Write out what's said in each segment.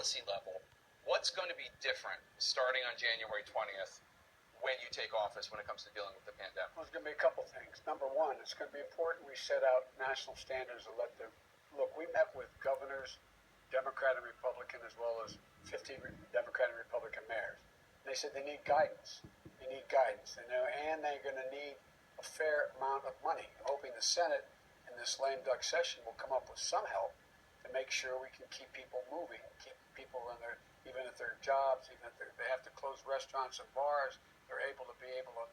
policy level, what's going to be different starting on January 20th when you take office when it comes to dealing with the pandemic? Well, there's going to be a couple things. Number one, it's going to be important we set out national standards and let them look. We met with governors, Democrat and Republican, as well as 50 Democrat and Republican mayors. They said they need guidance. They need guidance, and they're going to need a fair amount of money. Hoping the Senate in this lame duck session will come up with some help to make sure we can keep people moving, keep people in their, even at their jobs, even if they have to close restaurants and bars, they're able to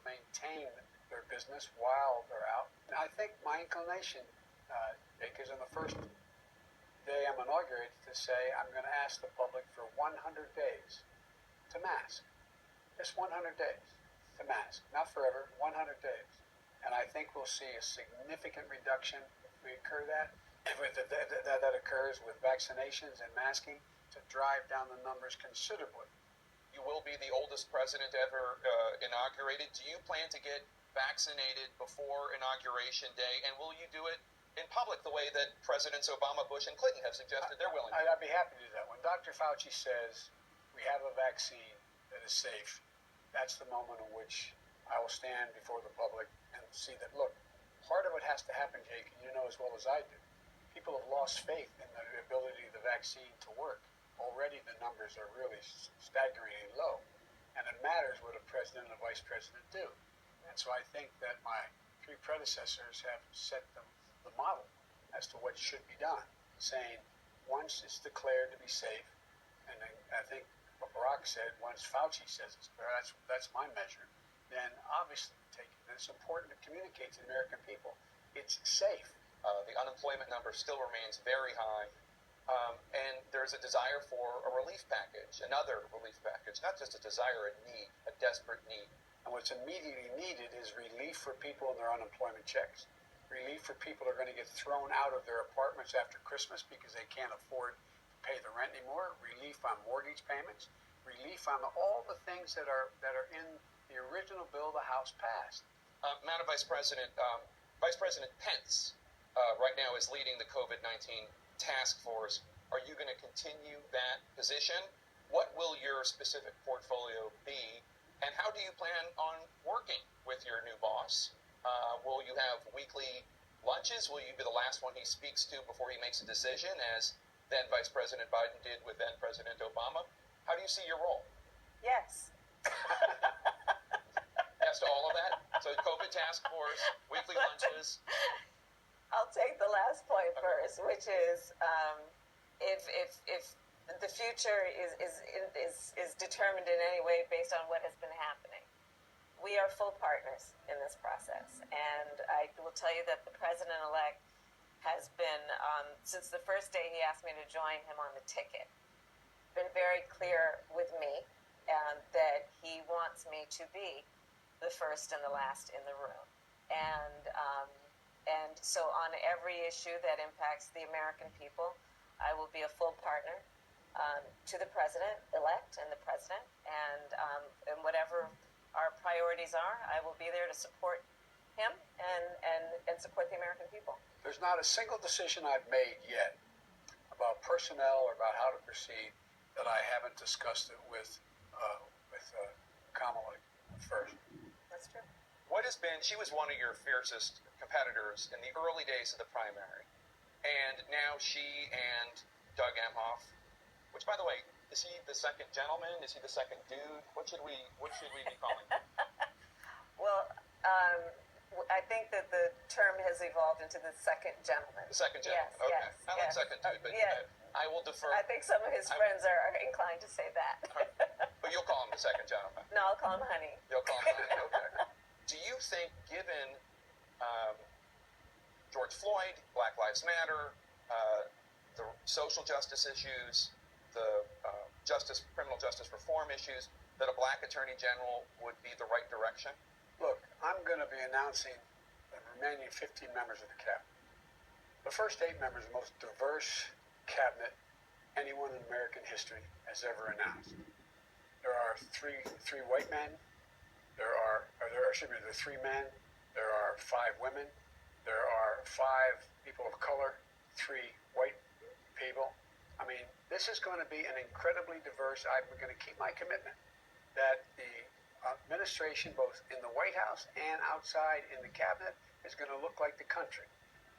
maintain their business while they're out. And I think my inclination, Jake, is in the first day I'm inaugurated to say I'm going to ask the public for 100 days to mask. Just 100 days to mask. Not forever, 100 days. And I think we'll see a significant reduction if we incur that. If that occurs with vaccinations and masking to drive down the numbers considerably. You will be the oldest president ever inaugurated. Do you plan to get vaccinated before Inauguration Day? And will you do it in public the way that Presidents Obama, Bush, and Clinton have suggested they're willing to? I'd be happy to do that. When Dr. Fauci says we have a vaccine that is safe, that's the moment in which I will stand before the public and see that, look, part of what has to happen, Jake, and you know as well as I do, people have lost faith in the ability of the vaccine to work. Already the numbers are really staggeringly low, and it matters what a president and a vice president do. And so I think that my three predecessors have set the model as to what should be done, saying once it's declared to be safe, and then I think what Barack said, once Fauci says it's clear, that's my measure, then obviously take it. And it's important to communicate to the American people it's safe. The unemployment number still remains very high. And there's a desire for a relief package, another relief package, not just a desire, a need, a desperate need. And what's immediately needed is relief for people in their unemployment checks, relief for people who are going to get thrown out of their apartments after Christmas because they can't afford to pay the rent anymore, relief on mortgage payments, relief on all the things that are in the original bill the House passed. Madam Vice President, Vice President Pence right now is leading the COVID-19 task force. Are you going to continue that position? What will your specific portfolio be? And how do you plan on working with your new boss? Will you have weekly lunches? Will you be the last one he speaks to before he makes a decision, as then Vice President Biden did with then President Obama? How do you see your role? Yes. Yes to all of that? So COVID task force, weekly lunches. I'll take the last point first, which is if the future is determined in any way based on what has been happening, we are full partners in this process. And I will tell you that the president-elect has been, since the first day he asked me to join him on the ticket, been very clear with me that he wants me to be the first and the last in the room. And so on every issue that impacts the American people, I will be a full partner to the president-elect and the president. And whatever our priorities are, I will be there to support him and support the American people. There's not a single decision I've made yet about personnel or about how to proceed that I haven't discussed it with Kamala first. That's true. What has been, she was one of your fiercest competitors in the early days of the primary. And now she and Doug Emhoff, which, by the way, is he the second gentleman? Is he the second dude? What should we be calling him? Well, I think that the term has evolved into the second gentleman. The second gentleman. Yes, okay. yes, I like yes. second dude, but I will defer. I think some of his friends are inclined to say that. But you'll call him the second gentleman. No, I'll call him honey. You'll call him honey. Okay. Do you think, given George Floyd, Black Lives Matter, the social justice issues, the criminal justice reform issues, that a black attorney general would be the right direction? Look, I'm going to be announcing the remaining 15 members of the cabinet. The first 8 members are the most diverse cabinet anyone in American history has ever announced. There are three white men. There are 3 men. There are 5 women. There are 5 people of color, 3 white people. I mean, this is going to be an incredibly diverse. I'm going to keep my commitment that the administration, both in the White House and outside in the cabinet, is going to look like the country.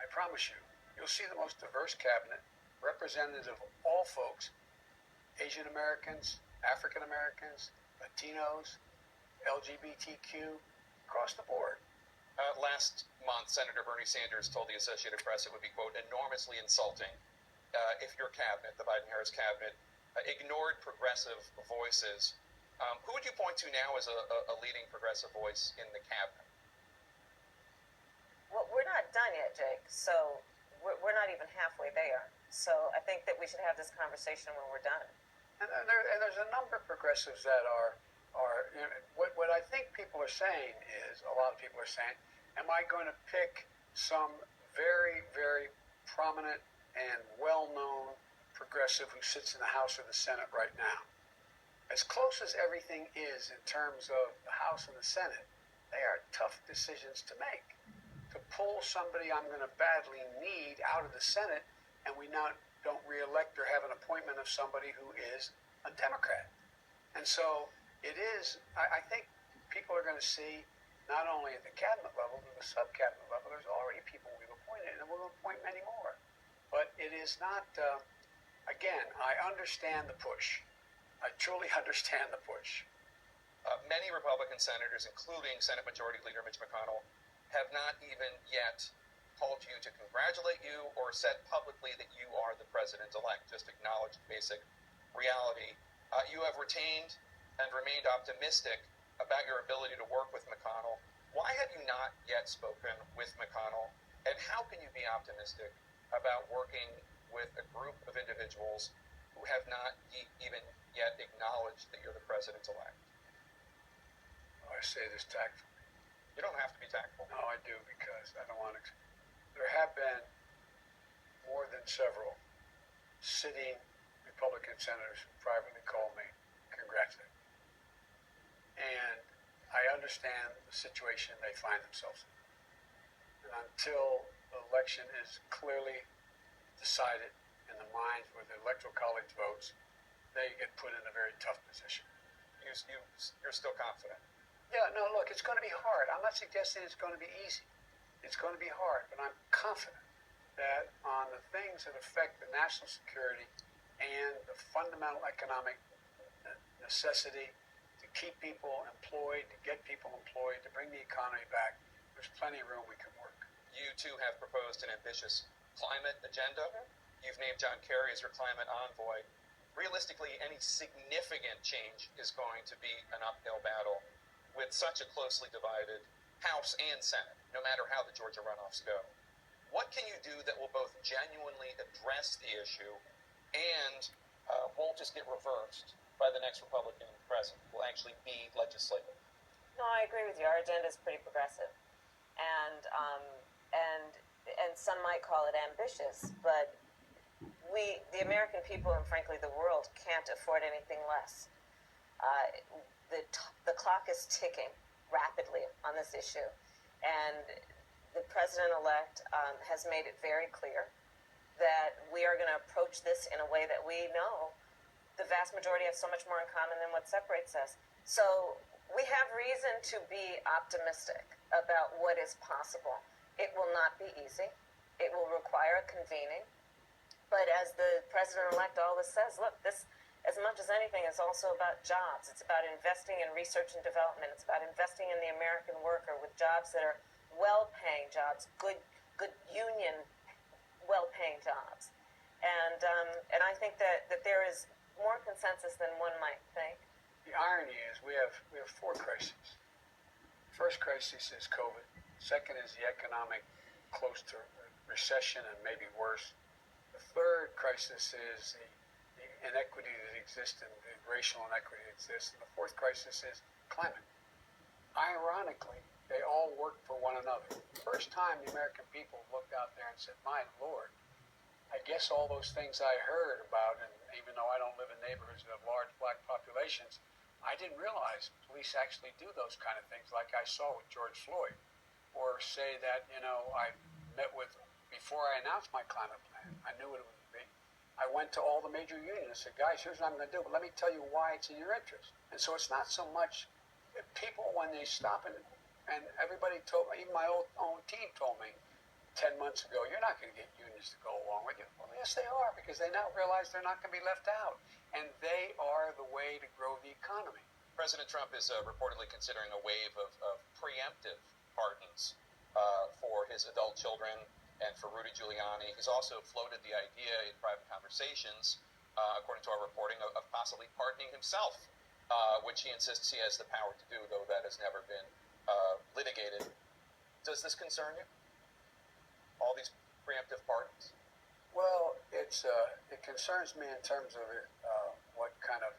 I promise you, you'll see the most diverse cabinet, representatives of all folks, Asian Americans, African Americans, Latinos, LGBTQ, across the board. Last month, Senator Bernie Sanders told the Associated Press it would be, quote, enormously insulting if your cabinet, the Biden-Harris cabinet, ignored progressive voices. Who would you point to now as a leading progressive voice in the cabinet? Well, we're not done yet, Jake. So we're not even halfway there. So I think that we should have this conversation when we're done. And there's a number of progressives that are you know, what I think people are saying is, a lot of people are saying, am I going to pick some very, very prominent and well-known progressive who sits in the House or the Senate right now? As close as everything is in terms of the House and the Senate, they are tough decisions to make. To pull somebody I'm going to badly need out of the Senate, and we now don't reelect or have an appointment of somebody who is a Democrat. And so it is, I think people are going to see, not only at the cabinet level, but the sub-cabinet level, there's already people we've appointed, and we'll appoint many more. But it is not, again, I understand the push. I truly understand the push. Many Republican senators, including Senate Majority Leader Mitch McConnell, have not even yet told you to congratulate you or said publicly that you are the president-elect. Just acknowledge basic reality. You have retained and remained optimistic about your ability to work with McConnell. Why have you not yet spoken with McConnell? And how can you be optimistic about working with a group of individuals who have not even yet acknowledged that you're the president-elect? Oh, I say this tactfully. You don't have to be tactful. No, I do, because I don't want to. There have been more than several sitting Republican senators who privately called me, congratulate me. And I understand the situation they find themselves in. And until the election is clearly decided in the minds where the Electoral College votes, they get put in a very tough position. You're still confident? Yeah, no, look, it's going to be hard. I'm not suggesting it's going to be easy. It's going to be hard, but I'm confident that on the things that affect the national security and the fundamental economic necessity to keep people employed, to get people employed, to bring the economy back, there's plenty of room we can work. You, too, have proposed an ambitious climate agenda. You've named John Kerry as your climate envoy. Realistically, any significant change is going to be an uphill battle with such a closely divided House and Senate, no matter how the Georgia runoffs go. What can you do that will both genuinely address the issue and won't just get reversed by the next Republican president, will actually be legislative? No, I agree with you. Our agenda is pretty progressive, and some might call it ambitious, but we, the American people, and frankly the world, can't afford anything less. The clock is ticking rapidly on this issue, and the president-elect has made it very clear that we are going to approach this in a way that we know the vast majority have so much more in common than what separates us. So we have reason to be optimistic about what is possible. It will not be easy. It will require a convening. But as the president-elect always says, look, this, as much as anything, is also about jobs. It's about investing in research and development. It's about investing in the American worker with jobs that are well-paying jobs, good union, well-paying jobs. And I think that there is more consensus than one might think. The irony is we have four crises. First crisis is COVID. Second is the economic close to recession and maybe worse. The third crisis is the inequity that exists and the racial inequity that exists. And the fourth crisis is climate. Ironically, they all work for one another. First time the American people looked out there and said, my Lord, I guess all those things I heard about, and even though I don't live in neighborhoods that have large black populations, I didn't realize police actually do those kind of things like I saw with George Floyd. Or say that, I met with, before I announced my climate plan, I knew what it would be. I went to all the major unions and said, guys, here's what I'm going to do, but let me tell you why it's in your interest. And so it's not so much people when they stop and everybody told me, even my own team told me 10 months ago, you're not going to get unions to go along with you. Well, yes, they are, because they now realize they're not going to be left out. And they are the way to grow the economy. President Trump is reportedly considering a wave of preemptive pardons for his adult children and for Rudy Giuliani. He's also floated the idea in private conversations, according to our reporting, of possibly pardoning himself, which he insists he has the power to do, though that has never been litigated. Does this concern you? All these preemptive pardons? Well, it concerns me in terms of what kind of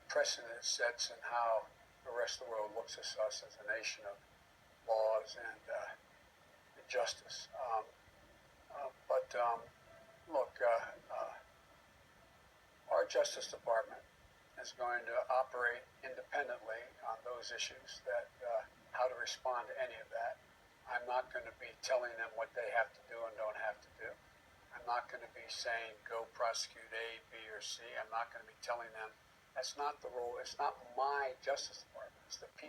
precedent it sets and how the rest of the world looks at us as a nation of laws and justice. Look, our Justice Department is going to operate independently on those issues, that how to respond to any of that. I'm not going to be telling them what they have to do and don't have to do. I'm not going to be saying go prosecute A, B, or C. I'm not going to be telling them. That's not the role. It's not my Justice Department. It's the people